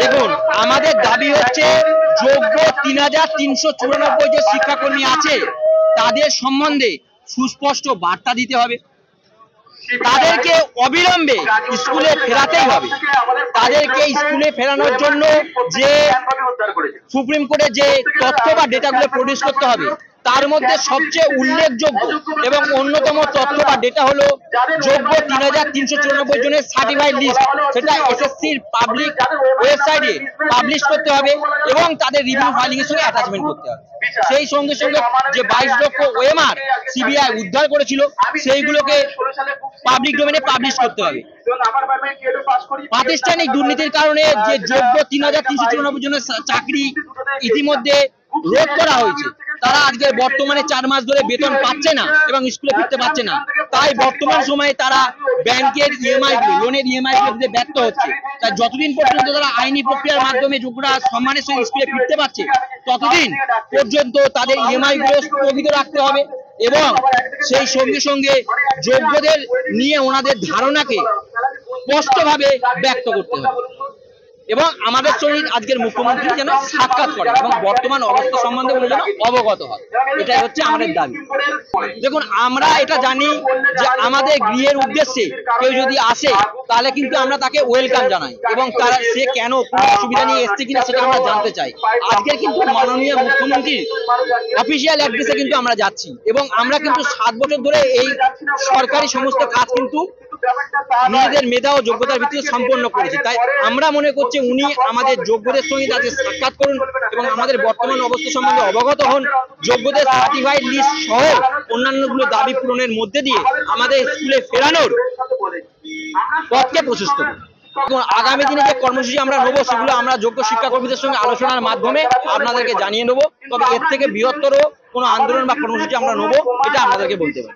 দেখুন, আমাদের দাবি হচ্ছে যোগ্য ৩৩৯৪ যে শিক্ষাকর্মী আছে তাদের সম্বন্ধে সুস্পষ্ট বার্তা দিতে হবে। তাদেরকে অবিলম্বে স্কুলে ফেরাতেই হবে। তাদেরকে স্কুলে ফেরানোর জন্য যে সুপ্রিম কোর্টে যে তথ্য বা ডেটাগুলো প্রডিউস করতে হবে, তার মধ্যে সবচেয়ে উল্লেখযোগ্য এবং অন্যতম তথ্য বা ডেটা হলো যোগ্য ৩৩৯৪ জনের সার্টিফাইড লিস্ট। সেটা এসএসসির পাবলিক ওয়েবসাইটে পাবলিশ করতে হবে এবং তাদের রিভিউ ফাইলিং এর সঙ্গে অ্যাটাচমেন্ট করতে হবে। সেই সঙ্গে সঙ্গে যে 22 লক্ষ ওএমআর সিবিআই উদ্ধার করেছিল সেইগুলোকে পাবলিক ডোমেনে পাবলিশ করতে হবে। প্রাতিষ্ঠানিক দুর্নীতির কারণে যে যোগ্য ৩৩৯৪ জনের চাকরি ইতিমধ্যে রোধ করা হয়েছে, তারা আজকে বর্তমানে 4 মাস ধরে বেতন পাচ্ছে না এবং স্কুলে ফিরতে পারছে না। তাই বর্তমান সময়ে তারা ব্যাংকের ইএমআই লোনের ইএমআই দিতে ব্যর্থ হচ্ছে। তাই যতদিন পর্যন্ত তারা আইনি প্রক্রিয়ার মাধ্যমে যোগ্যরা সম্মানের সঙ্গে স্কুলে ফিরতে পারছে, ততদিন পর্যন্ত তাদের ইএমআই গুলো স্থগিত রাখতে হবে এবং সেই সঙ্গে সঙ্গে যোগ্যদের নিয়ে ওনাদের ধারণাকে স্পষ্টভাবে ব্যক্ত করতে হবে এবং আমাদের সঙ্গে আজকের মুখ্যমন্ত্রী যেন সাক্ষাৎ করে এবং বর্তমান অবস্থা সম্বন্ধে যেন অবগত হয়, এটাই হচ্ছে আমাদের দাবি। দেখুন, আমরা এটা জানি যে আমাদের গৃহের উদ্দেশ্যে কেউ যদি আসে তাহলে কিন্তু আমরা তাকে ওয়েলকাম জানাই এবং সে কেন সুবিধা নিয়ে এসছে কিনা সেটা আমরা জানতে চাই। আজকের কিন্তু মাননীয় মুখ্যমন্ত্রীর অফিসিয়াল অ্যাড্রেসে কিন্তু আমরা যাচ্ছি এবং আমরা কিন্তু 7 বছর ধরে এই সরকারি সমস্ত কাজ কিন্তু নিজেদের মেধা ও যোগ্যতার ভিত্তিতে সম্পন্ন করেছি। তাই আমরা মনে করছি উনি আমাদের যোগ্যদের সঙ্গে তাদের সাক্ষাৎ করুন এবং আমাদের বর্তমান অবস্থা সম্বন্ধে অবগত হন। যোগ্যদের সার্টিফাইড লিস্ট সহ অন্যান্যগুলো দাবি পূরণের মধ্যে দিয়ে আমাদের স্কুলে ফেরানোর পথকে প্রশস্ত করুন। আগামী দিনে যে কর্মসূচি আমরা নেবো সেগুলো আমরা যোগ্য শিক্ষাকর্মীদের সঙ্গে আলোচনার মাধ্যমে আপনাদেরকে জানিয়ে নেবো। তবে এর থেকে বৃহত্তর কোনো আন্দোলন বা কর্মসূচি আমরা নেবো এটা আপনাদেরকে বলতে পারি।